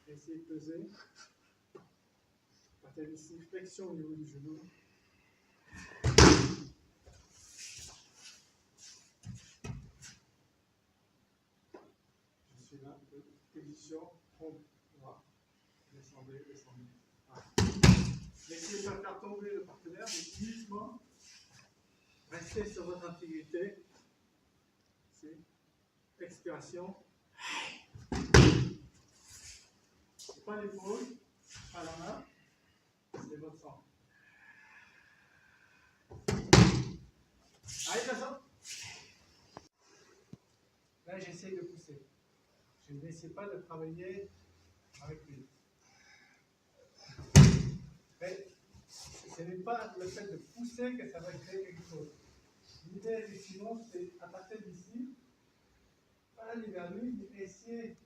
Essayez de peser. Partez ici, flexion au niveau du genou. Je suis là, position, trompe droit. Descendez, descendez. Voilà. Essayez de ne pas faire tomber le partenaire, mais uniquement restez sur votre intégrité. C'est expiration. Pas l'épaule, pas la main, c'est votre sang. Allez, descends. Là, j'essaie de pousser. Je n'essaie pas de travailler avec lui. Mais ce n'est pas le fait de pousser que ça va créer quelque chose. L'idée, effectivement, c'est à partir d'ici, pas aller vers lui, mais essayer de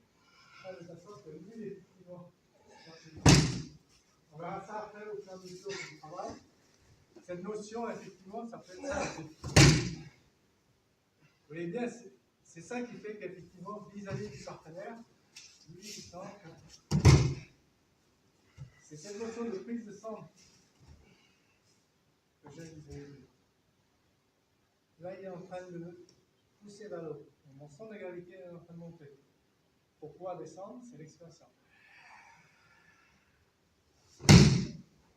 faire de sorte que lui, effectivement, on verra ça après au fur et à mesure du travail. Cette notion, effectivement, ça peut être ça. Vous voyez bien, c'est ça qui fait qu'effectivement, vis-à-vis du partenaire, lui, il sent que c'est cette notion de prise de sang que j'ai vis-à-vis de lui. Là, il est en train de pousser vers l'eau. Mon sang de gravité est en train de monter. Pour pouvoir descendre, c'est l'expansion.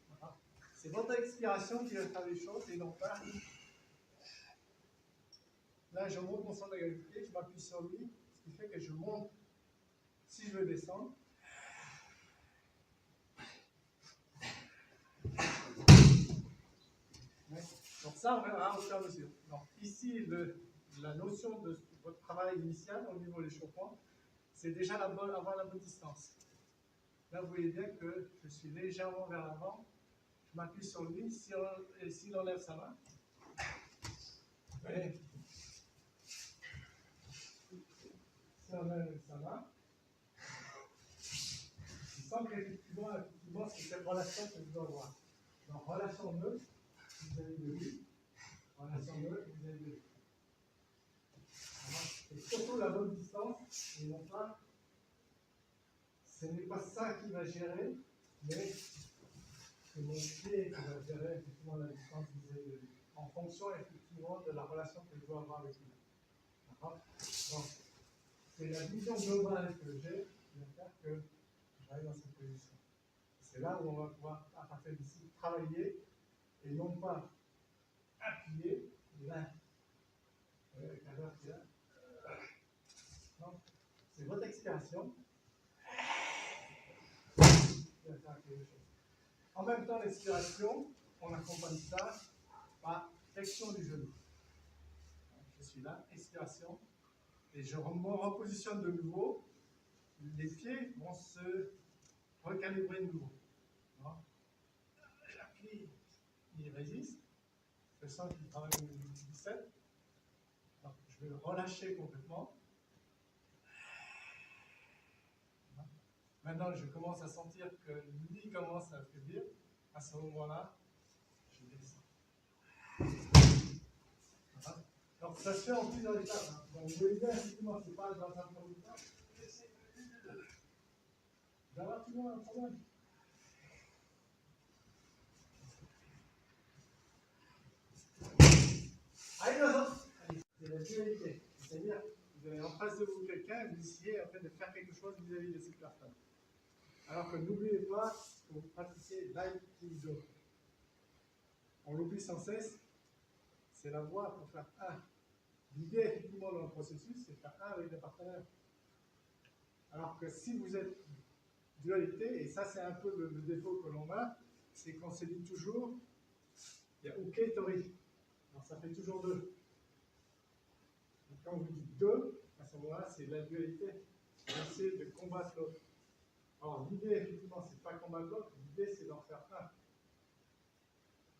Voilà. C'est votre expiration qui va faire les choses et non pas. Là, je monte mon sang de gravité, je m'appuie sur lui, ce qui fait que je monte. Si je veux descendre, donc ça, on verra au fur et à mesure. Donc ici, la notion de votre travail initial au niveau de l'échauffement, c'est déjà avoir la bonne distance. Là, vous voyez bien que je suis légèrement vers l'avant, je m'appuie sur lui, s'il enlève sa main, voyez, s'il enlève sa main, je sens qu'effectivement, c'est cette relation que je dois avoir. Donc, relation neutre vis-à-vis de lui, relation neutre vis-à-vis de lui. Et surtout la bonne distance, et non pas, ce n'est pas ça qui va gérer, mais c'est mon pied qui va gérer effectivement la distance vis-à-vis de lui, en fonction effectivement de la relation que je dois avoir avec lui. D'accord ? Donc, c'est la vision globale que j'ai qui va faire que j'arrive dans cette position. C'est là où on va pouvoir, à partir d'ici, travailler et non pas appuyer là. Avec la verre qui est là. C'est votre expiration qui va faire quelque chose. En même temps, l'expiration, on accompagne ça par flexion du genou. Je suis là, expiration, et je me repositionne de nouveau. Les pieds vont se recalibrer de nouveau. J'appuie, il résiste. Je sens qu'il travaille au niveau du biceps. Donc, je vais le relâcher complètement. Maintenant, je commence à sentir que lui commence à affaiblir. À ce moment-là, je descends. Voilà. Donc, ça se fait en plusieurs étapes. Hein. Donc, vous voyez bien, effectivement, c'est pas dans un premier temps. D'avoir toujours un problème. Allez, c'est la dualité. C'est-à-dire, vous avez en face de vous quelqu'un et vous essayez en fait de faire quelque chose vis-à-vis de cette personne. Alors que n'oubliez pas que vous pratiquez l'aïkido. On l'oublie sans cesse, c'est la voie pour faire un. L'idée, effectivement, dans le processus, c'est de faire un avec des partenaires. Alors que si vous êtes dualité, et ça c'est un peu le défaut que l'on a, c'est qu'on se dit toujours, il y a Uke Tori. Alors ça fait toujours deux. Et quand vous dites deux, à ce moment-là, c'est la dualité. Vous essayez de combattre l'autre. Alors l'idée, effectivement, c'est pas combattre l'autre, l'idée c'est d'en faire un.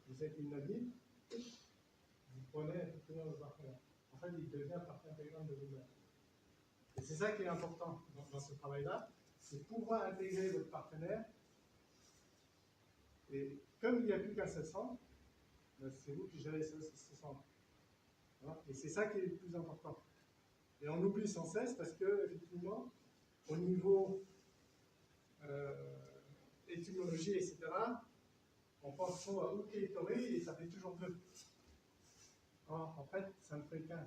Vous êtes une amie, vous prenez effectivement le partenaire. En fait, il devient partie intégrante de vous-même. Et c'est ça qui est important dans ce travail-là, c'est pouvoir intégrer votre partenaire. Et comme il n'y a plus qu'un seul centre, c'est vous qui gérez ce centre. Voilà. Et c'est ça qui est le plus important. Et on oublie sans cesse parce que, effectivement, au niveau bougie, etc., on pense trop à OK et Tori et ça fait toujours 2. Or, en fait, ça ne fait qu'un.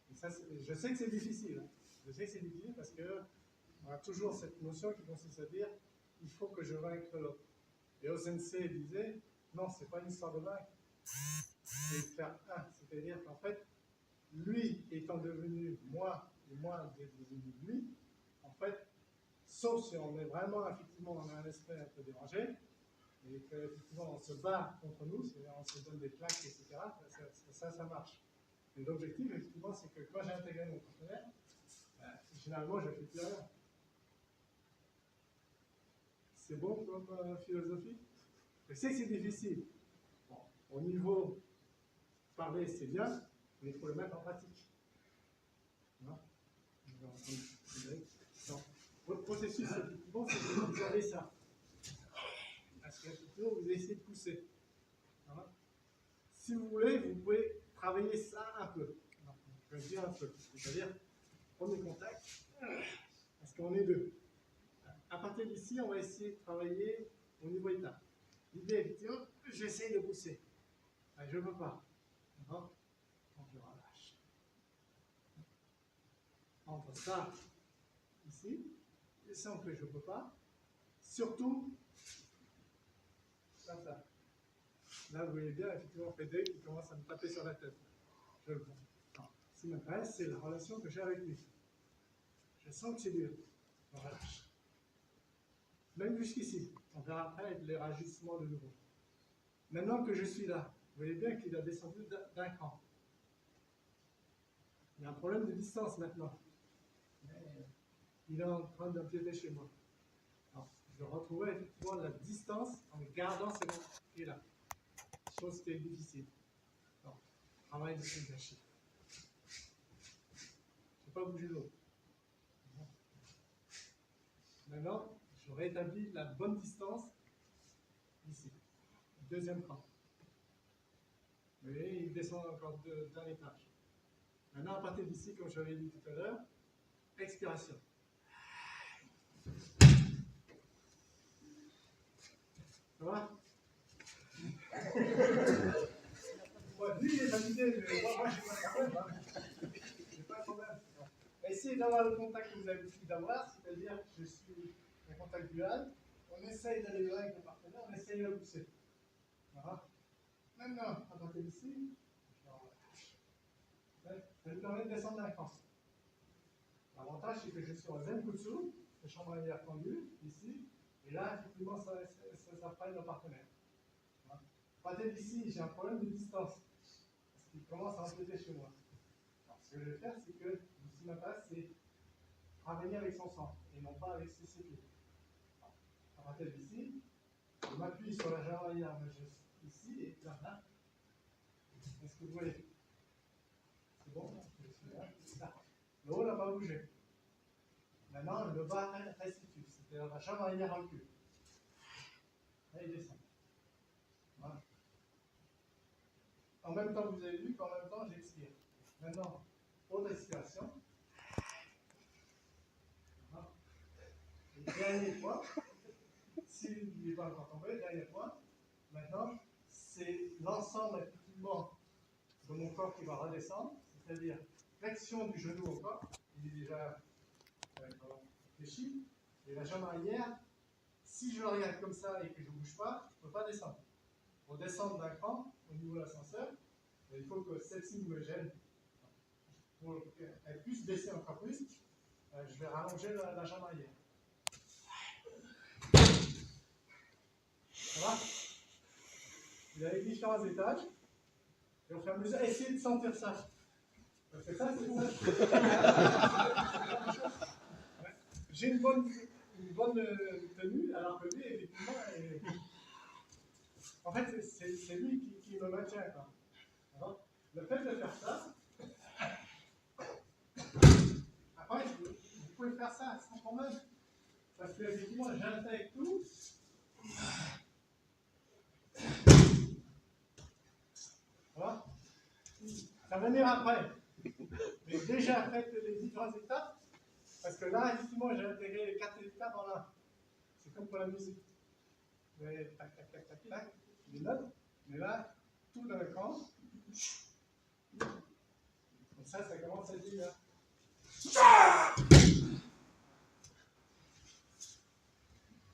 Et ça, je sais que c'est difficile. Je sais que c'est difficile parce qu'on a toujours cette notion qui consiste à dire il faut que je vaincre l'autre. Et Osensei disait non, c'est pas une histoire de vaincre, c'est de faire un. C'est-à-dire qu'en fait, lui étant devenu moi et moi devenu lui, en fait, sauf si on est vraiment, effectivement, on a un esprit un peu dérangé, et qu'effectivement on se bat contre nous, c'est-à-dire on se donne des claques, etc., ça marche. Et l'objectif, effectivement, c'est que quand j'ai intégré mon partenaire, généralement, je ne fais plus rien. C'est bon comme philosophie? Je sais que c'est difficile. Bon, au niveau parler, c'est bien, mais il faut le mettre en pratique. Non? Donc, votre processus, effectivement, c'est que vous avez ça. Parce qu'effectivement, vous essayez de pousser. Hein? Si vous voulez, vous pouvez travailler ça un peu. Alors, je vais dire un peu. C'est-à-dire, premier contact, parce qu'on est deux. À partir d'ici, on va essayer de travailler au niveau étape. L'idée, effectivement, j'essaye de pousser. Je ne peux pas. Donc, je relâche. Entre ça, ici, je sens que je ne peux pas. Surtout, comme ça. Là, vous voyez bien, effectivement, on fait deux qui commence à me taper sur la tête. Je le prends. Ce qui m'intéresse, c'est la relation que j'ai avec lui. Je sens que c'est dur. Je relâche. Même jusqu'ici. On verra après les rajustements de nouveau. Maintenant que je suis là, vous voyez bien qu'il a descendu d'un cran. Il y a un problème de distance maintenant. Il est en train d'empiéter chez moi. Alors, je retrouvais effectivement la distance en gardant ce pied-là. Chose qui est difficile. Alors, travail de synergie. Je ne vais pas bouger l'autre. Maintenant, je rétablis la bonne distance ici. Deuxième cran. Vous voyez, il descend encore d'un étage. Maintenant, à partir d'ici, comme je l'avais dit tout à l'heure, expiration. Ça va? Lui, il est validé, mais moi, j'ai pas de problème. J'ai pas de problème. Essayez d'avoir le contact que vous avez l'habitude d'avoir, c'est-à-dire que je suis en contact dual. On essaye d'aller loin avec le partenaire, on essaye de le pousser. Voilà. Maintenant, à partir d'ici, ça nous permet de descendre d'un cran. L'avantage, c'est que je suis en Zenkutsu, le chambre arrière tendu, ici, et là, effectivement, ça freine le partenaire. À partir d'ici, j'ai un problème de distance, parce qu'il commence à empiéter chez moi. Alors, ce que je vais faire, c'est que, ce qui m'intéresse, c'est travailler avec son sang, et non pas avec ses pieds. À partir d'ici, je m'appuie sur la jambe arrière, ici, et là. Est-ce que vous voyez? C'est bon? C'est ça. Le haut n'a pas bougé. Maintenant, le bas restitue, c'est-à-dire la jambe arrière recule. Là, il descend. Voilà. En même temps, vous avez vu qu'en même temps, j'expire. Maintenant, autre expiration. Voilà. Et dernier point, s'il n'est pas encore tombé, dernier point. Maintenant, c'est l'ensemble, effectivement, de mon corps qui va redescendre, c'est-à-dire flexion du genou au corps, il est déjà fléchi, et la jambe arrière, si je regarde comme ça et que je ne bouge pas, je ne peux pas descendre. Pour descendre d'un cran au niveau de l'ascenseur, il faut que celle-ci me gêne. Pour qu'elle puisse baisser encore plus, je vais rallonger la jambe arrière. Ça va? Vous avez différents étages. Et au fur et à mesure, essayez de sentir ça. Parce que ça, c'est ça. J'ai une bonne tenue, alors que lui, effectivement, en fait, c'est lui qui me maintient. Alors, le fait de faire ça, après, vous pouvez faire ça sans problème. Parce que, effectivement, j'intègre tout. Voilà. Ça va venir après. Mais déjà, faites les différentes étapes. Parce que là, effectivement, j'ai intégré les 4 étapes en là. C'est comme pour la musique. je vais tac, tac, tac, tac, tac, je les note, mais là, tout dans le camp, comme ça commence à dire là.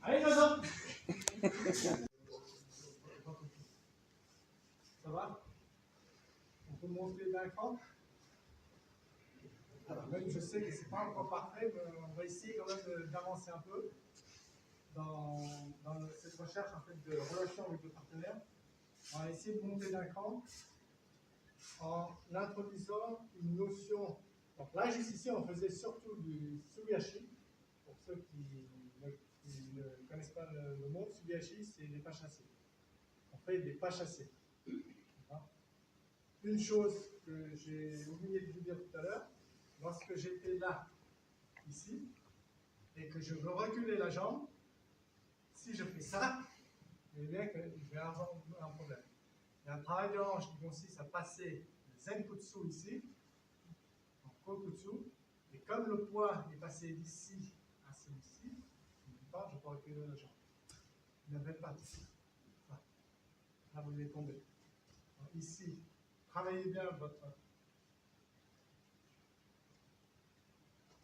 Allez, Jason! Ça va? On peut monter d'un cran? Alors, même je sais que c'est pas encore parfait, mais on va essayer quand même d'avancer un peu dans cette recherche en fait, de relation avec le partenaire. On va essayer de monter d'un cran en introduisant une notion. Donc là, juste ici, on faisait surtout du Subiashi. Pour ceux qui ne connaissent pas le mot, Subiashi, c'est les pas chassés. On fait des pas chassés. Une chose que j'ai oublié de vous dire tout à l'heure, lorsque j'étais là, ici, et que je veux reculer la jambe, si je fais ça, vous voyez bien que je vais avoir un problème. Il y a un travail de hanche qui consiste à passer le Zenkutsu ici, en Kokutsu, et comme le poids est passé d'ici à celui-ci, je peux reculer la jambe. Ne faites pas ici. Là, vous allez tomber. Alors, ici, travaillez bien votre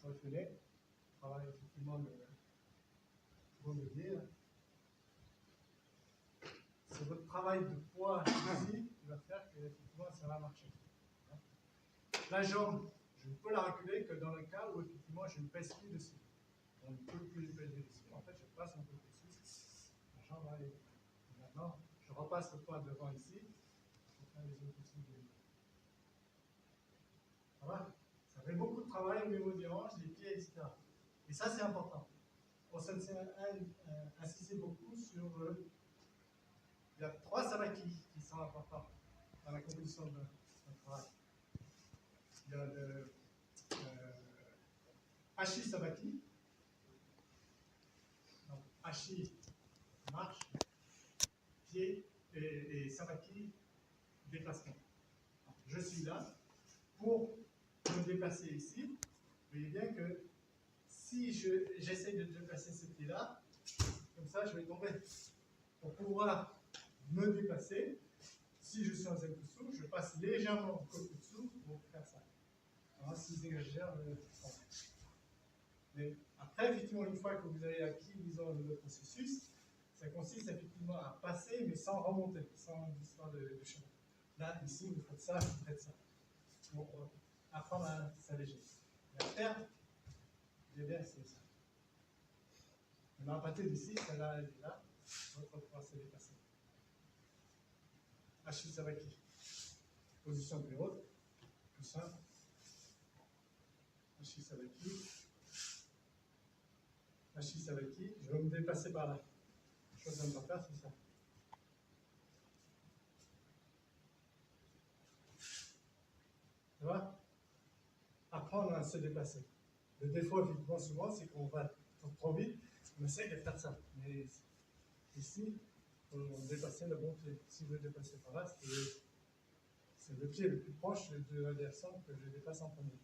reculé. Travaillez effectivement le dire. C'est votre travail de poids ici qui va faire que effectivement ça va marcher. La jambe, je ne peux la reculer que dans le cas où effectivement je ne pèse plus dessus. On ne peut plus peser dessus. En fait, je passe un peu dessus. La jambe va aller. Maintenant, je repasse le poids devant ici pour faire les autres aussi. Ça va? Ça fait beaucoup de travail au niveau des hanches, des pieds, etc. Et ça, c'est important. On s'est insisté beaucoup sur il y a 3 sabaki qui sont importants dans la composition d'un travail. Il y a le Hashi Sabaki. Donc, Hashi, marche, pied, et Sabaki, déplacement. Donc, je suis là pour me déplacer ici. Vous voyez bien que si j'essaie de déplacer ce pied-là, comme ça, je vais tomber. Pour pouvoir me déplacer, si je suis en Zenkutsu, je passe légèrement en Kokutsu pour faire ça. Alors, si j'exagère, mais après, effectivement, une fois que vous avez acquis, disons, le processus, ça consiste effectivement à passer, mais sans remonter, sans histoire de chemin. Là, ici, vous faites ça, vous faites ça. Pour apprendre à s'alléger. Et à terre, j'ai bien essayé ça. Mais à partir d'ici, celle-là, elle est là, votre poids s'est déplacé. Hashi Sabaki. Position plus haute, plus simple. Hashi Sabaki. Hashi Sabaki. Je vais me déplacer par là. La chose à ne pas faire, c'est ça. Ça va? Apprendre à se déplacer. Le défaut, effectivement, souvent, c'est qu'on va trop vite, on essaie de faire ça. Mais ici, on dépassait le bon pied. Si je dépassais par là, c'est le pied le plus proche de l'adversaire que je dépasse en premier.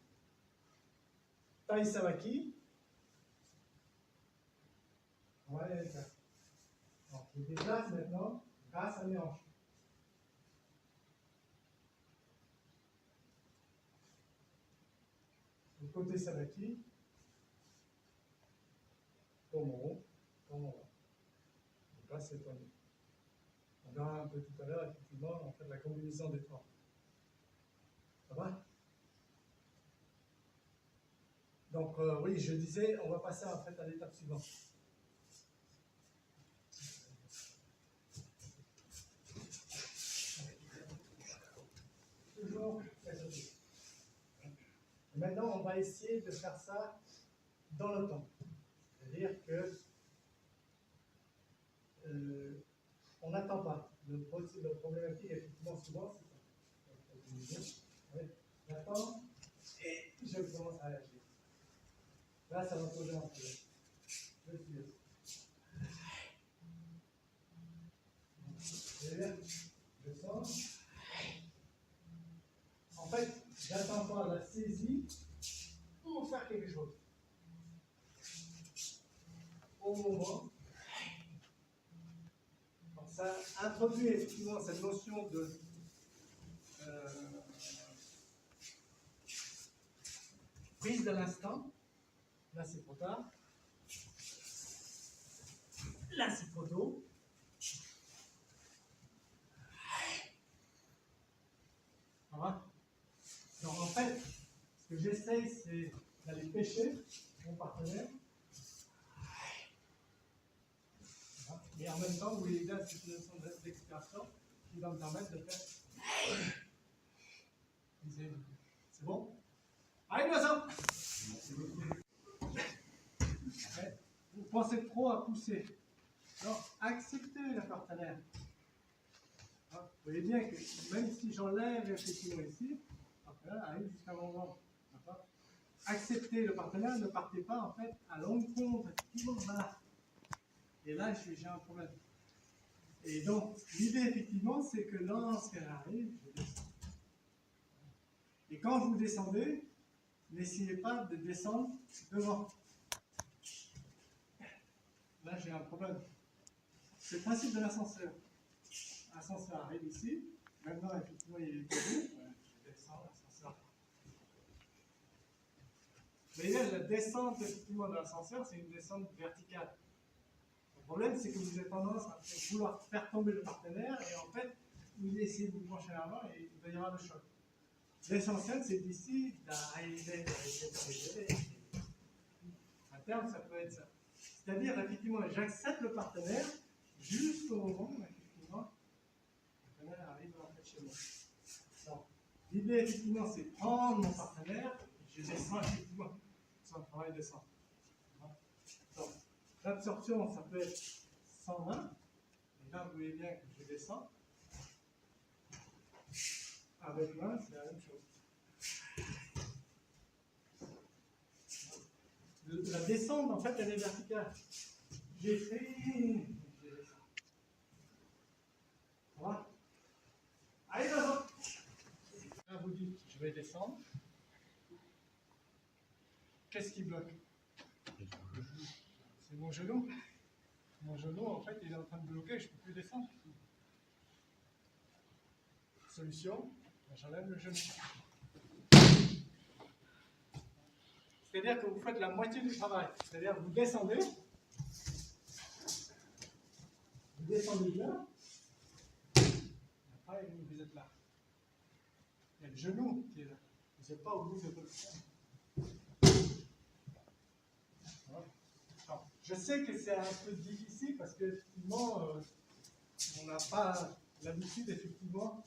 Tai Sabaki. On va aller avec ça. Donc, je déplace maintenant grâce à mes hanches. Le côté Sabaki. Tourne en haut, tourne en bas. Je passe et tourne. On verra un peu tout à l'heure, effectivement, on fait la combinaison des trois. Ça va? Donc, oui, je disais, on va passer en fait à l'étape suivante. Toujours résoudre. Maintenant, on va essayer de faire ça dans le temps. C'est-à-dire que on n'attend pas. Le problématique, effectivement, souvent, c'est ça. J'attends et je commence à agir. Là, ça va poser un problème. Je suis. Je sens. En fait, j'attends pas la saisie pour faire quelque chose. Au moment ça introduit effectivement cette notion de prise de l'instant. Là, c'est trop tard. Là, c'est trop tôt. Voilà. Donc, en fait, ce que j'essaye, c'est d'aller pêcher mon partenaire. Voilà. Et en même temps, vous voyez bien cette notion d'expiration qui va me permettre de faire. C'est bon? Allez, l'oiseau! Vous pensez trop à pousser. Alors, acceptez le partenaire. Vous voyez bien que même si j'enlève effectivement ici, le partenaire arrive jusqu'à mon ventre. Acceptez le partenaire, ne partez pas en fait à l'encontre. Effectivement, voilà. Et là, j'ai un problème. Et donc, l'idée effectivement, c'est que lorsqu'elle arrive, je descends. Et quand vous descendez, n'essayez pas de descendre devant. Là, j'ai un problème. C'est le principe de l'ascenseur. L'ascenseur arrive ici. Maintenant, effectivement, il est debout. Je descends, l'ascenseur. Mais là, la descente effectivement de l'ascenseur, c'est une descente verticale. Le problème, c'est que vous avez tendance à vouloir faire tomber le partenaire et en fait, vous essayez de vous pencher à l'avant et il va y avoir le choc. L'essentiel, c'est d'ici d'arriver. À terme, ça peut être ça. C'est-à-dire, effectivement, j'accepte le partenaire jusqu'au moment où, effectivement, le partenaire arrive en fait chez moi. L'idée, effectivement, c'est prendre mon partenaire et je descends, effectivement, sur un travail de sang. L'absorption, ça peut être 120. Et là, vous voyez bien que je descends. Avec 20, c'est la même chose. La descente, en fait, elle est verticale. J'ai fait, je descends. Voilà. Allez, là-bas. Là, vous dites, je vais descendre. Qu'est-ce qui bloque? C'est mon genou. Mon genou, en fait, il est en train de bloquer, je ne peux plus descendre. Solution, j'enlève le genou. C'est-à-dire que vous faites la moitié du travail. C'est-à-dire que vous descendez là, et après vous êtes là. Il y a le genou qui est là. Vous n'êtes pas au bout de votre chaîne. Je sais que c'est un peu difficile parce qu'effectivement, on n'a pas l'habitude effectivement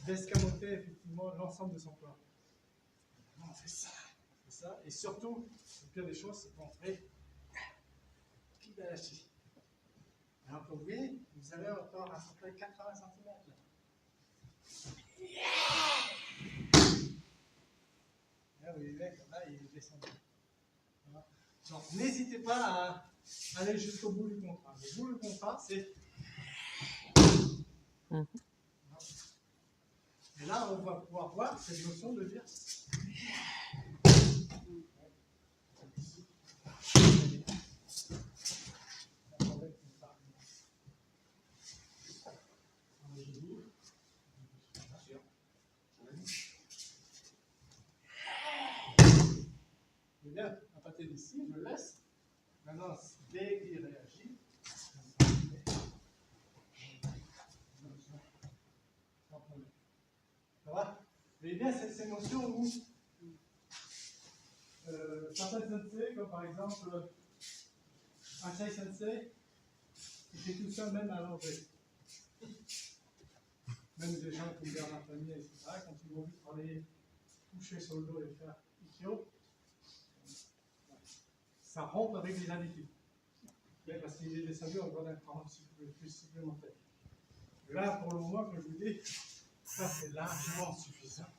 d'escamoter effectivement l'ensemble de son corps. Non, c'est ça. C'est ça. Et surtout, le pire des choses, c'est d'entrer pile à la chie. Alors que vous voyez, vous avez encore un certain 80 cm là. Là, vous voyez, là, il est descendu. Voilà. Donc, n'hésitez pas à aller jusqu'au bout du contrat. Le bout du contrat, c'est. Et là, on va pouvoir voir cette notion de dire. Bien, à partir d'ici, je le laisse. Maintenant, dès qu'il réagit, ça va? Vous voyez bien cette notion où certains sensei, comme par exemple Achai Sensei, il fait tout ça même à l'envers. Même des gens comme Bernard Panier, etc., quand ils vont travailler coucher sur le dos et faire Ikkyo, ça rompt avec les habitudes. Parce qu'il est descendu en voie d'un cran plus supplémentaire. Là, pour le moment, comme je vous dis, ça c'est largement suffisant.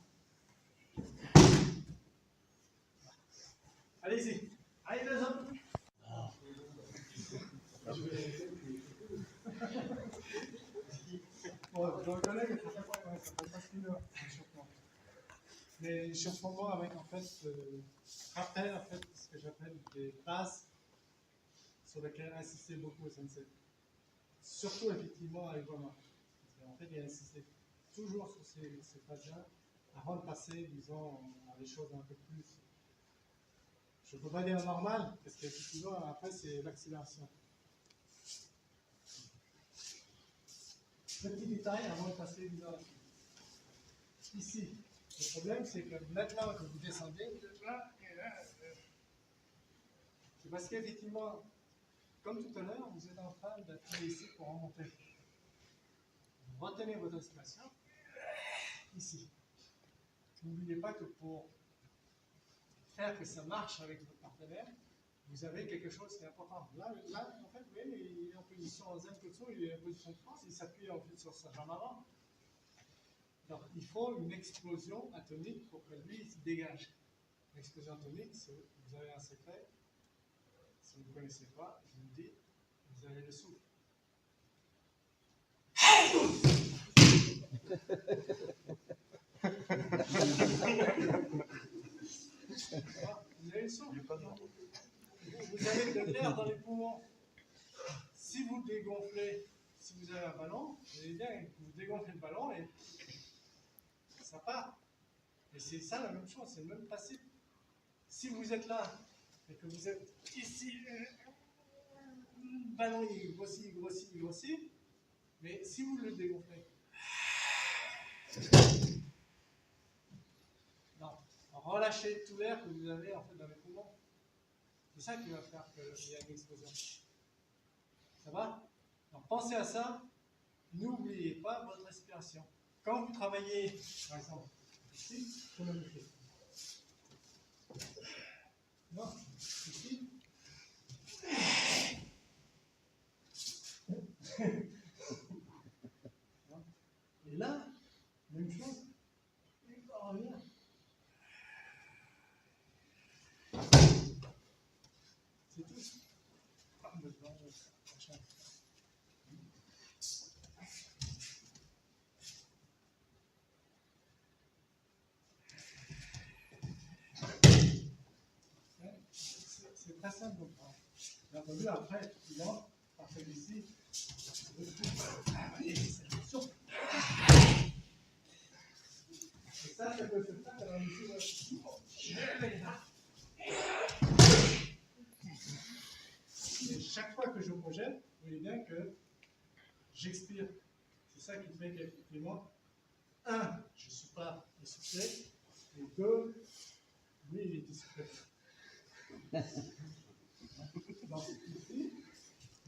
Allez-y. Allez les autres. Bon, je reconnais que ça fait presque une heure, l'échauffement. Mais l'échauffement avec en fait, rappel en fait, ce que j'appelle des bases sur lesquelles insister beaucoup au sensei. surtout effectivement avec Romain. En fait, il a insisté toujours sur ces phases-là avant de passer, disons, à des choses un peu plus. Je ne peux pas dire normal, parce qu'effectivement, après, c'est l'accélération. Petit détail avant de passer, disons, à la suite. Ici, le problème, c'est que maintenant que vous descendez, c'est parce qu'effectivement, comme tout à l'heure, vous êtes en train d'appuyer ici pour remonter. Vous retenez votre respiration ici. N'oubliez pas que pour faire que ça marche avec votre partenaire, vous avez quelque chose qui est important. Là en fait, vous voyez, il est en position zen kotsu, il est en position de France, il s'appuie en fait sur sa jambe avant. Donc, il faut une explosion atomique pour que lui il se dégage. L'explosion atomique, vous avez un secret. Si vous ne connaissez pas, je vous le dis, vous avez le souffle. Vous avez le souffle. Vous avez de l'air dans les poumons. Si vous dégonflez, si vous avez un ballon, vous allez bien que vous dégonflez le ballon et ça part. Et c'est ça la même chose, c'est le même principe. Si vous êtes là et que vous êtes ici, le ballon il grossit, il grossit, il grossit, mais si vous le dégonflez, non, relâchez tout l'air que vous avez en fait dans les poumons. C'est ça qui va faire qu'il y a une explosion. Ça va? Donc pensez à ça. N'oubliez pas votre respiration. Quand vous travaillez, par exemple, ici, vous le mettez. Non, ici. Et là, même chose. On revient. C'est tout. C'est très simple de comprendre. Bien entendu, après, effectivement, à partir d'ici, et ça peut se faire alors ici, et chaque fois que je projette, vous voyez bien que j'expire. C'est ça qui fait qu'effectivement, 1, je ne suis pas essoufflé, et 2, lui, il est essoufflé. Donc ici,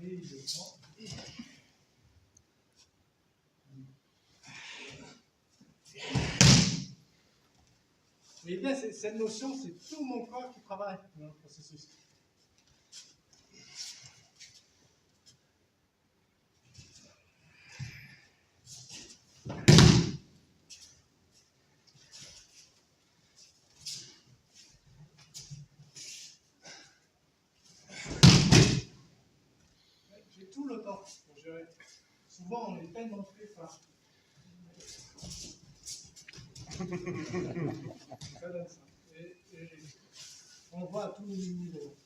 et je prends. Vous voyez bien, cette notion, c'est tout mon corps qui travaille dans le processus. J'ai tout le temps pour gérer. Souvent, on est tellement pris par. Ça donne ça. Et on voit à tous les niveaux.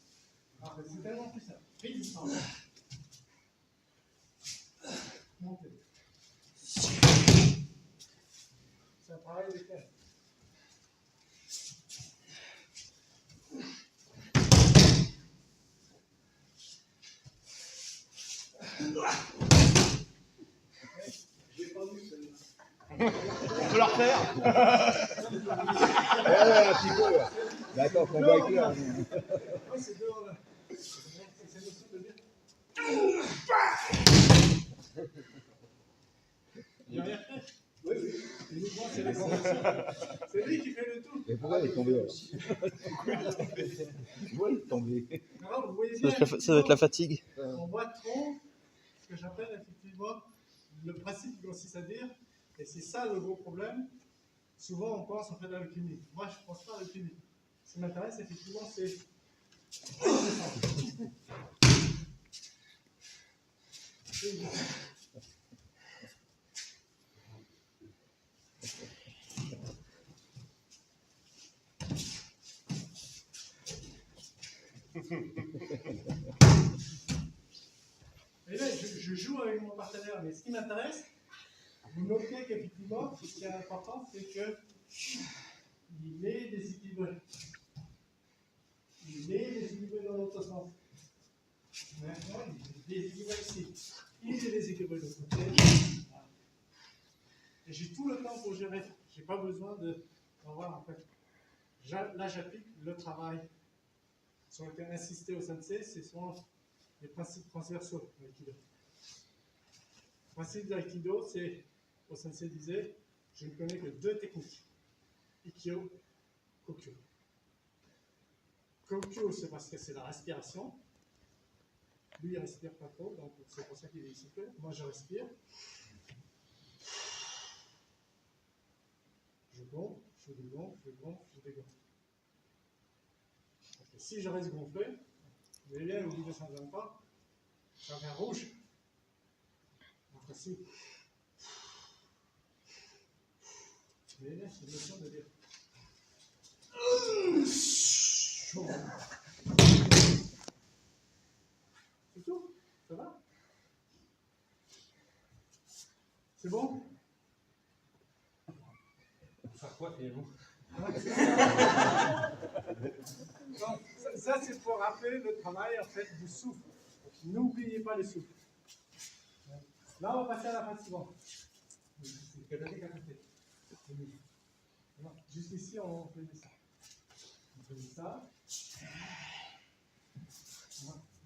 C'est tellement plus simple. Prise, montez. C'est un travail d'échelle. J'ai pas vu celui-là. On peut la refaire. Ouais, un petit peu. D'accord, qu'on voit clair. Oui, c'est dehors là. C'est le souffle de dire. Il n'a rien fait. Oui, oui. Uniquement, c'est les conversions. C'est lui qui fait le tout. Et pourquoi il est tombé aussi? Pourquoi il est tombé? Alors, vous voyez Ça bien, doit être la fatigue. on voit trop ce que j'appelle effectivement le principe qui consiste à dire, et c'est ça le gros problème. Souvent, on pense en fait à l'alchimie. Moi, je ne pense pas à l'alchimie. Ce qui m'intéresse, effectivement, c'est. Et là, je je joue avec mon partenaire. Mais ce qui m'intéresse, vous notez qu'effectivement, ce qui est important, c'est que il est déséquilibré. Il est déséquilibré dans l'autre sens. Maintenant, il est déséquilibré ici. Il est déséquilibré de l'autre côté. Voilà. Et j'ai tout le temps pour gérer. Je n'ai pas besoin d'avoir en fait. Là, j'applique le travail sur lequel insister au sensei, ce sont les principes transversaux de l'aïkido. Le principe de l'aïkido, c'est, au sensei disait, je ne connais que deux techniques. Ikkyo, Kokyo. Kokyo, c'est parce que c'est la respiration. Lui, il ne respire pas trop, donc c'est pour ça qu'il est ici. Moi, je respire. Je gonfle, je dégonfle, je gonfle, je dégonfle. Parce que si je reste gonflé, vous voyez bien, au bout de 120 pas, ça devient rouge. Donc si. Vous voyez bien, c'est une notion de dire. C'est tout? Ça va? C'est bon? Faire quoi finalement? Donc, ça c'est pour rappeler le travail en fait du souffle. N'oubliez pas le souffle. Là, on va passer à la phase suivante. Juste ici, on faisait ça. On faisait ça.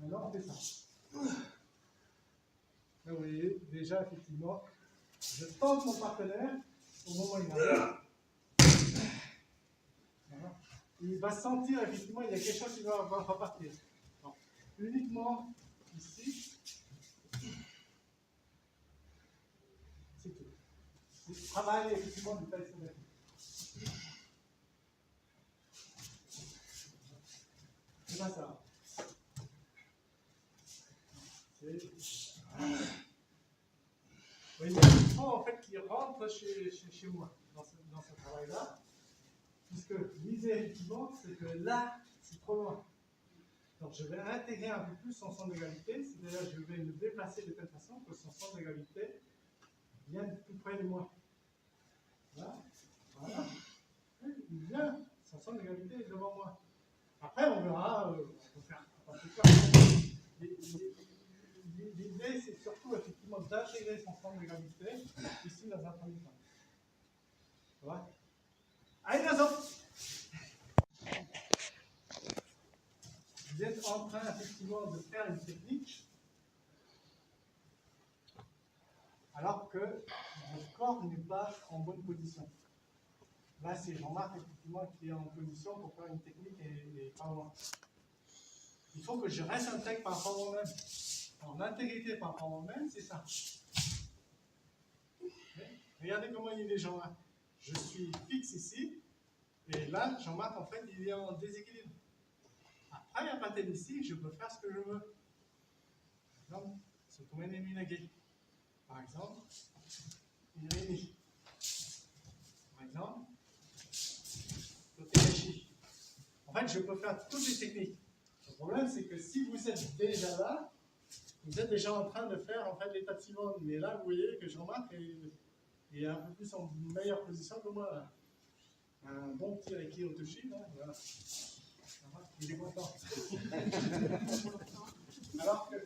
Maintenant, on fait ça. Là, vous voyez, déjà, effectivement, je tente mon partenaire au moment où il arrive. Voilà. Il va sentir, effectivement, il y a quelque chose qui va repartir. Non. Uniquement ici. C'est tout. C'est travail, effectivement, du taille somatique. C'est pas ça. Il y a des gens en fait qui rentrent chez moi dans ce travail-là, puisque l'idée effectivement c'est que là c'est trop loin. Donc je vais intégrer un peu plus son centre d'égalité, c'est-à-dire je vais me déplacer de telle façon que son centre d'égalité vienne tout près de moi. Voilà. Voilà. Il vient, son centre d'égalité est devant moi. Après on verra, on peut faire un peu de l'idée, c'est surtout effectivement d'intégrer son centre de gravité ici dans un premier temps. Ça va? Allez, les autres! Vous êtes en train effectivement de faire une technique alors que votre corps n'est pas en bonne position. Là, c'est Jean-Marc effectivement qui est en position pour faire une technique et pas loin. Il faut que je reste intègre par rapport à moi-même. En intégrité par rapport à moi-même, c'est ça. Regardez comment il est Jean-Marc. Je suis fixe ici, et là, Jean-Marc, en fait, il est en déséquilibre. Après, il n'y a pas tel ici, je peux faire ce que je veux. Par exemple, c'est comme un éminagé. Par exemple, une rémi. Par exemple, l'otégachi. En fait, je peux faire toutes les techniques. Le problème, c'est que si vous êtes déjà là, vous êtes déjà en train de faire en fait l'étape suivante. Mais là, vous voyez que Jean-Marc est un peu plus en meilleure position que moi. Là. Un bon petit Reiki Otoshi, là, voilà. Il est content. Alors que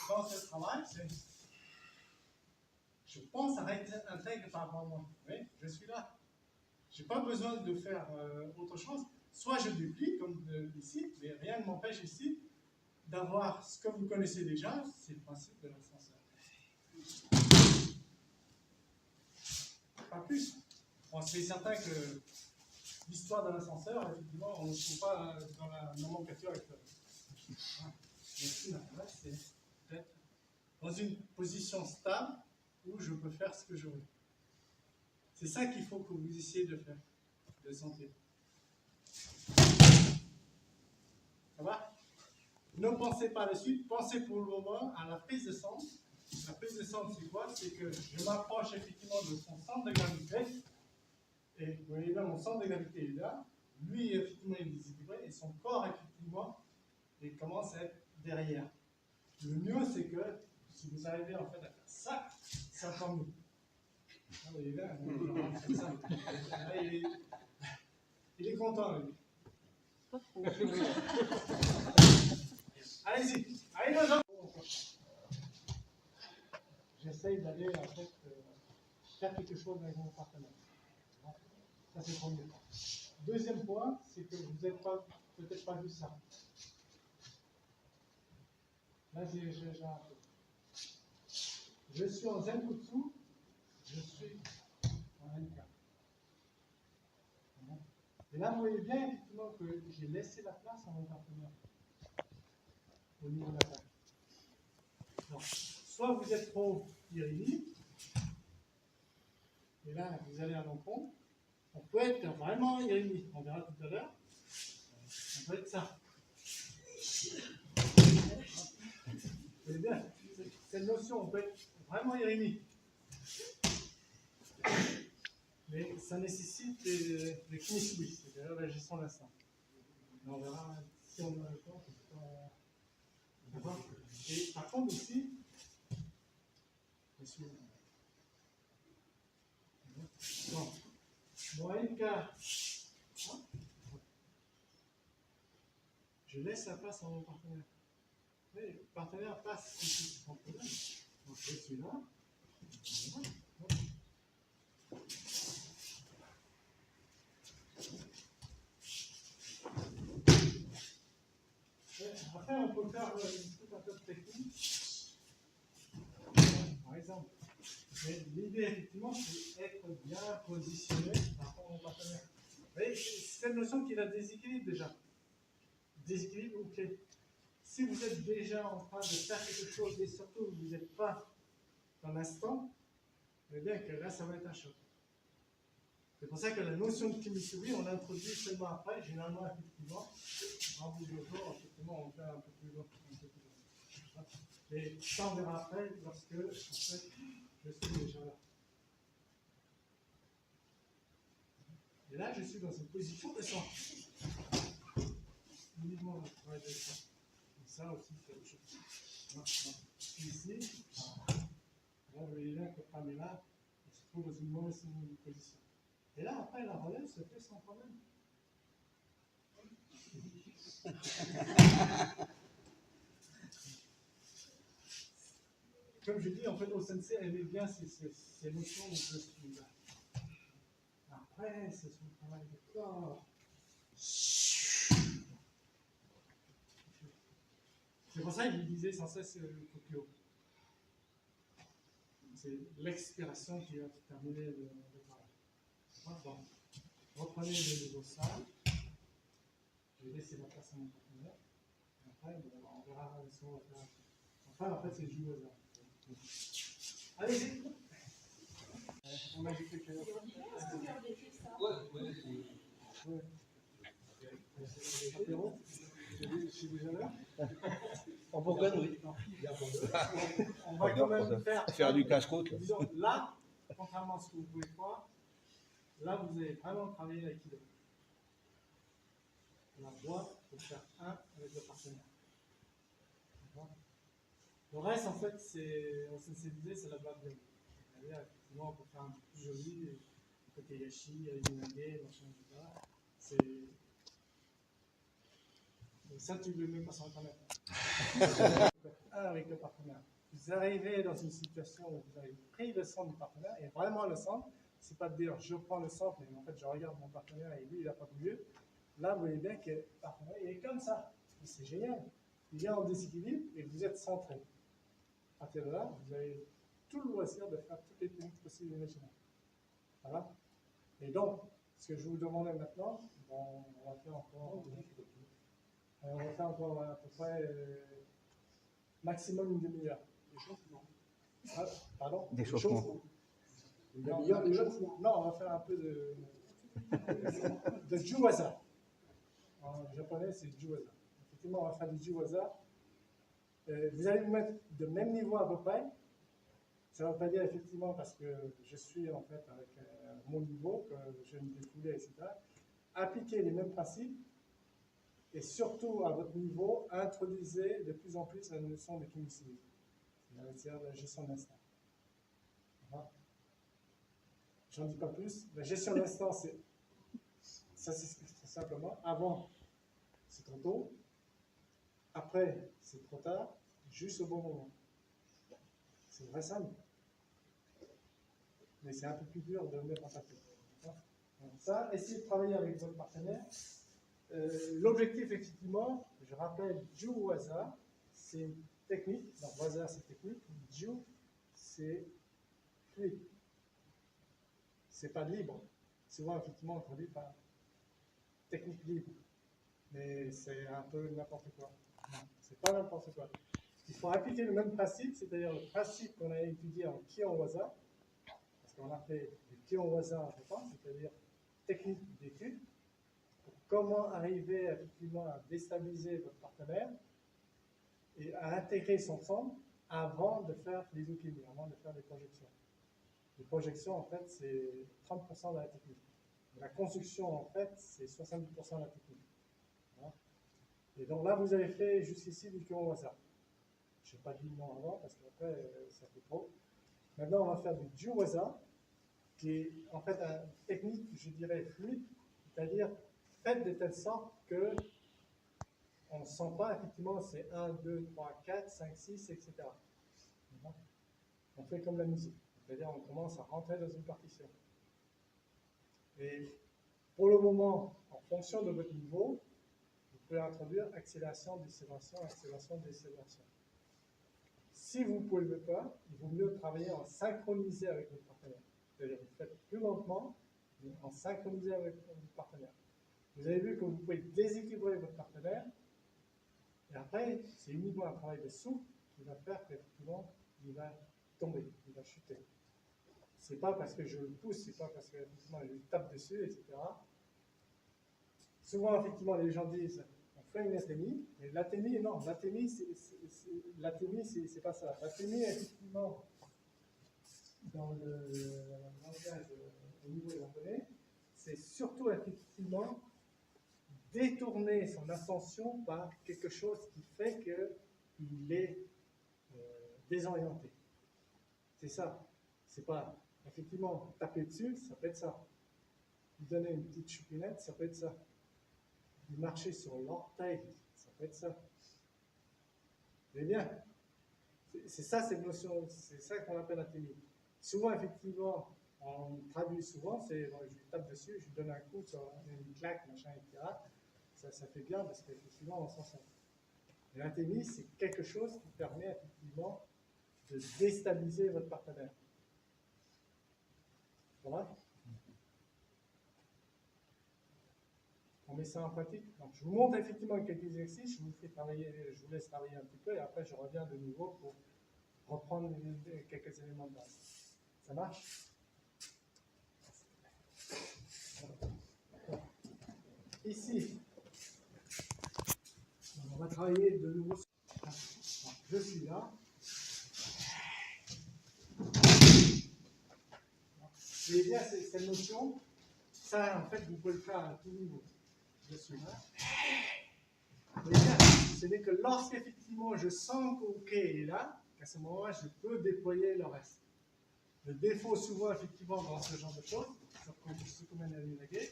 dans ce travail, je pense à être intègre par rapport à moi. Oui, je suis là. Je n'ai pas besoin de faire autre chose. Soit je duplique, comme ici, mais rien ne m'empêche ici d'avoir ce que vous connaissez déjà, c'est le principe de l'ascenseur. Pas plus. Bon, c'est certain que l'histoire de l'ascenseur, effectivement, on ne trouve pas dans la nomenclature actuelle. Mais ce qui m'intéresse, c'est d'être dans une position stable où je peux faire ce que je veux. C'est ça qu'il faut que vous essayez de faire, de sentir. Ça va? Ne pensez pas à la suite, pensez pour le moment à la prise de centre. La prise de centre, c'est quoi? C'est que je m'approche effectivement de son centre de gravité. Et vous voyez là, mon centre de gravité est là. Lui, effectivement, il est déséquilibré. Et son corps, effectivement, il commence à être derrière. Le mieux, c'est que Si vous arrivez en fait à faire ça, c'est encore mieux. Ah, vous voyez là, comme ça. Là, il est content, lui. Allez-y, allez les gens. J'essaye d'aller en fait faire quelque chose avec mon partenaire. Ça c'est le premier point. Deuxième point, c'est que vous n'êtes pas peut-être pas vu ça. Là j'ai un peu. Je suis en Zenkutsu, je suis en NK. Et là vous voyez bien effectivement que j'ai laissé la place à mon partenaire au niveau de l'attaque. Donc, soit vous êtes trop irrégulier, et là vous allez à l'encontre. On peut être vraiment irrégulier, on verra tout à l'heure. On peut être ça. Vous voyez bien, cette notion, on peut être vraiment irrégulier. Mais ça nécessite des kinésibis, c'est-à-dire la gestion de l'instant. On verra si on a le temps. D'accord. Et par contre aussi, bon, mon NK, je laisse la place à mon partenaire. Mais le partenaire passe ici sans problème. Donc je suis là. Après, on peut faire tout un tas de techniques. Par exemple. Mais l'idée, effectivement, c'est être bien positionné par rapport à mon partenaire. Vous voyez, c'est une notion qui a déséquilibre déjà. Déséquilibre, ok. Si vous êtes déjà en train de faire quelque chose et surtout vous n'êtes pas dans l'instant, vous voyez bien que là, ça va être un choc. C'est pour ça que la notion de kimisui, on l'introduit seulement après, généralement, effectivement, en bougeant, effectivement, on fait un peu plus loin. Et ça, on verra après lorsque, en fait, je suis déjà là. Et là, je suis dans une position de centre. Uniquement le travail de centre. Et ça aussi, c'est autre chose. Ici, là, vous voyez bien que Pamela se trouve dans une mauvaise position. Et là, après, la relève se fait sans problème. Comme je dis, en fait, au sensei aimait bien ces notions où je suis là. Après, c'est son travail de corps. C'est pour ça qu'il disait sans cesse Tokyo. C'est l'expiration qui va terminer le travail. Donc, reprenez le niveau sale. Je vais laisser la place à mon partenaire. Après, on verra ce qu'on va faire. Enfin, en fait, c'est jouer au hasard. Allez-y. On a vu quelque chose. Ouais. Apéro. Je suis déjà là. En Bourgogne, oui. On va quand même faire du casse-croûte. Disons, là, contrairement à ce que vous pouvez croire, là, vous allez vraiment travailler l'aïkido. La voix pour faire un avec le partenaire. Le reste, en fait, c'est, on s'est disait, c'est la blague. C'est-à-dire, effectivement, on peut faire un peu plus joli, côté yashi, ayunage, machin, etc. C'est. Ça, tu le mets pas sur Internet. Avec le partenaire. Vous arrivez dans une situation où vous avez pris le centre du partenaire, et vraiment le centre, c'est pas de dire je prends le centre, mais en fait je regarde mon partenaire et lui il n'a pas bougé. Là, vous voyez bien que le partenaire il est comme ça. C'est génial. Il est en déséquilibre et vous êtes centré. À partir de là, vous avez tout le loisir de faire toutes les techniques possibles et imaginables. Voilà. Et donc, ce que je vous demandais maintenant, bon, on va faire encore à peu près maximum une demi-heure. Ah, pardon? D'échauffement. Non, on va faire un peu de juwaza. En japonais, c'est juwaza. Effectivement, on va faire du juwaza. Vous allez vous mettre de même niveau à peu près. Ça ne veut pas dire effectivement parce que je suis en fait avec mon niveau, que je vais me défouler, etc. Appliquez les mêmes principes et surtout à votre niveau, introduisez de plus en plus la notion de kimisui. C'est-à-dire la gestion d'instant. Voilà. J'en dis pas plus. La gestion d'instant, ça s'explique très simplement. Avant, c'est trop tôt. Après, c'est trop tard. Juste au bon moment. C'est très simple. Mais c'est un peu plus dur de le mettre en pratique. Donc ça, essayez de travailler avec votre partenaire. L'objectif, effectivement, je rappelle, Jiu ou Waza, c'est une technique. Donc, Waza, c'est technique. Jiu, c'est fluide. C'est pas libre. Souvent, effectivement, on traduit par technique libre. Mais c'est un peu n'importe quoi. Non, c'est pas n'importe quoi. Il faut appliquer le même principe, c'est-à-dire le principe qu'on a étudié en Kion Waza, parce qu'on a fait du Kion Waza en temps, c'est-à-dire technique d'étude, pour comment arriver effectivement à déstabiliser votre partenaire et à intégrer son centre avant de faire les outils, avant de faire des projections. Les projections, en fait, c'est 30% de la technique. La construction, en fait, c'est 70% de la technique. Et donc là, vous avez fait jusqu'ici du Kion Waza. Je n'ai pas dit le nom avant parce qu'après, ça fait trop. Maintenant, on va faire du Jiu Waza, qui est en fait une technique, je dirais, fluide, c'est-à-dire faite de telle sorte que on ne sent pas, effectivement, c'est 1, 2, 3, 4, 5, 6, etc. On fait comme la musique, c'est-à-dire on commence à rentrer dans une partition. Et pour le moment, en fonction de votre niveau, vous pouvez introduire accélération, décélération, accélération, décélération. Si vous ne pouvez pas, il vaut mieux travailler en synchronisé avec votre partenaire. C'est-à-dire que vous faites plus lentement, mais en synchronisé avec votre partenaire. Vous avez vu que vous pouvez déséquilibrer votre partenaire, et après, c'est uniquement un travail de souffle qui va faire qu'effectivement, il va tomber, il va chuter. C'est pas parce que je le pousse, c'est pas parce que effectivement, je tape dessus, etc. Souvent, effectivement, les gens disent on fait une athémie, mais l'athémie, non, l'athémie, c'est pas ça. L'athémie, effectivement, dans le langage au niveau japonais, c'est surtout effectivement détourner son attention par quelque chose qui fait qu'il est désorienté. C'est ça. C'est pas, effectivement, taper dessus, ça peut être ça. Lui donner une petite choupinette, ça peut être ça. Lui marcher sur l'orteil, ça peut être ça. Vous voyez bien? C'est ça cette notion, c'est ça qu'on appelle l'athémie. Souvent, effectivement, on traduit souvent, c'est bon, je lui tape dessus, je lui donne un coup sur une claque, machin, etc. Ça fait bien parce qu'effectivement, on s'en sort. Et l'athémie, c'est quelque chose qui permet effectivement de déstabiliser votre partenaire. Voilà? On met ça en pratique. Donc, je vous montre effectivement quelques exercices, je vous laisse travailler un petit peu et après je reviens de nouveau pour reprendre quelques éléments de base. Ça marche? Ici, on va travailler de nouveau. Je suis là. Vous voyez bien cette notion, ça en fait vous pouvez le faire à tout niveau. Je suis là. Vous voyez bien, ce n'est que lorsqu'effectivement je sens qu'OK est là, qu'à ce moment-là je peux déployer le reste. Le défaut souvent effectivement dans ce genre de choses, c'est comme un naviguer,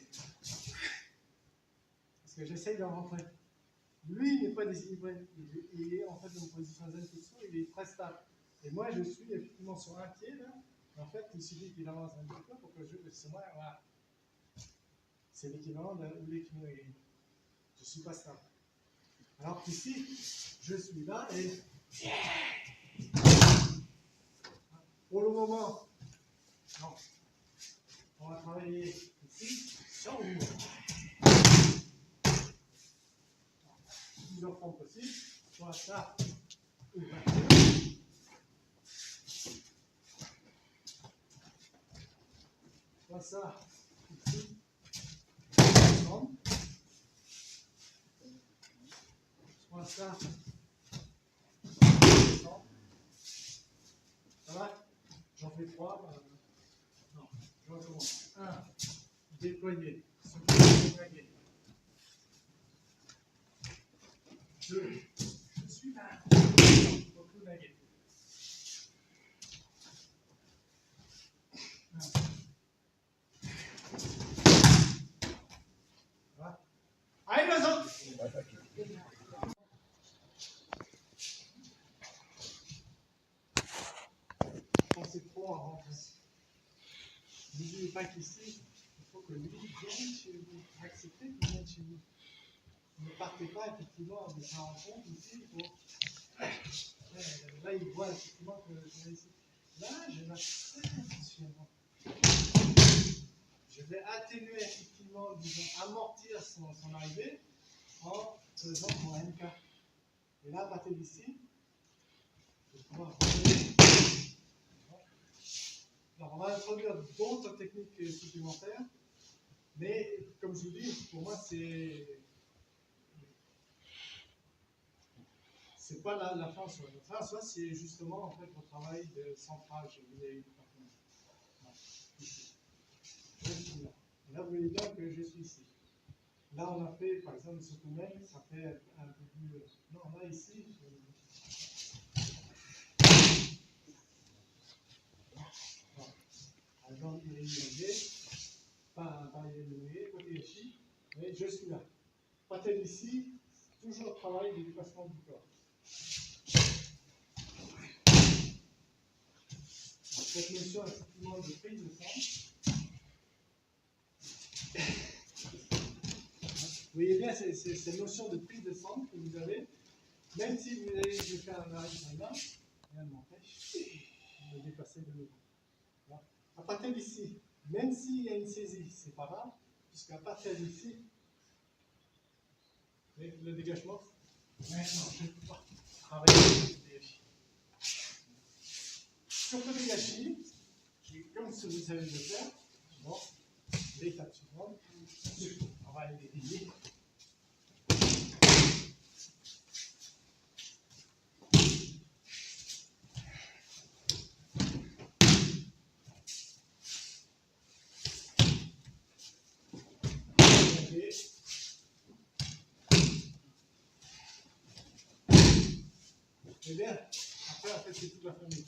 parce que j'essaye de rentrer. Lui, il n'est pas déséquilibré, il est en fait dans une position zen dessous, il est très stable. Et moi, je suis effectivement sur un pied là. En fait, il suffit qu'il avance un petit peu pour que c'est moi, voilà. C'est l'équivalent d'un Ulekinoe. Je ne suis pas stable. Alors qu'ici, je suis là et pour le moment, non. On va travailler ici, sur le mouvement. Plusieurs formes possibles, soit ça ou là. Soit ça, ici, ensemble. Soit ça, ensemble. Ça va? J'en fais 3. Non, je recommence. 1, déployer, se draguer. 2, je suis là. Beaucoup draguer. comment rentrer. N'oubliez pas qu'ici, il faut que lui vienne chez vous. Acceptez qu'il vienne chez vous. Ne partez pas effectivement de sa rencontre ici. Il faut... Là, il voit effectivement que je vais ici. Là, je vais très attention. Je vais atténuer effectivement, disons, amortir son arrivée en faisant mon MK. Et là, à partir d'ici, je vais pouvoir revenir. Alors, on va introduire d'autres techniques supplémentaires, mais comme je vous dis, pour moi, c'est pas la fin en soi. La fin en soi, c'est justement en fait le travail de centrage vis-à-vis du partenaire. Ici. Je suis là. Et là, vous voyez bien que je suis ici. Là, on a fait, par exemple, ce tunnel, ça fait un peu plus. Non, là, ici. Par exemple, il est illuminé, pas illuminé, côté ici, mais je suis là. À partir d'ici, toujours le travail de déplacement du corps. Cette notion effectivement de prise de sang. Vous voyez bien cette notion de prise de sang que vous avez, même si vous allez faire un arrêt sur la main, rien ne m'empêche de me déplacer de nouveau. Voilà. À partir d'ici, même s'il y a une saisie, c'est pas grave, puisqu'à partir d'ici, le dégagement, maintenant je peux pas travailler. Sur le dégâchis, comme ce que vous savez le faire, bon, l'étape suivante, on va aller délier. Et bien, après, en fait, c'est toute la famille.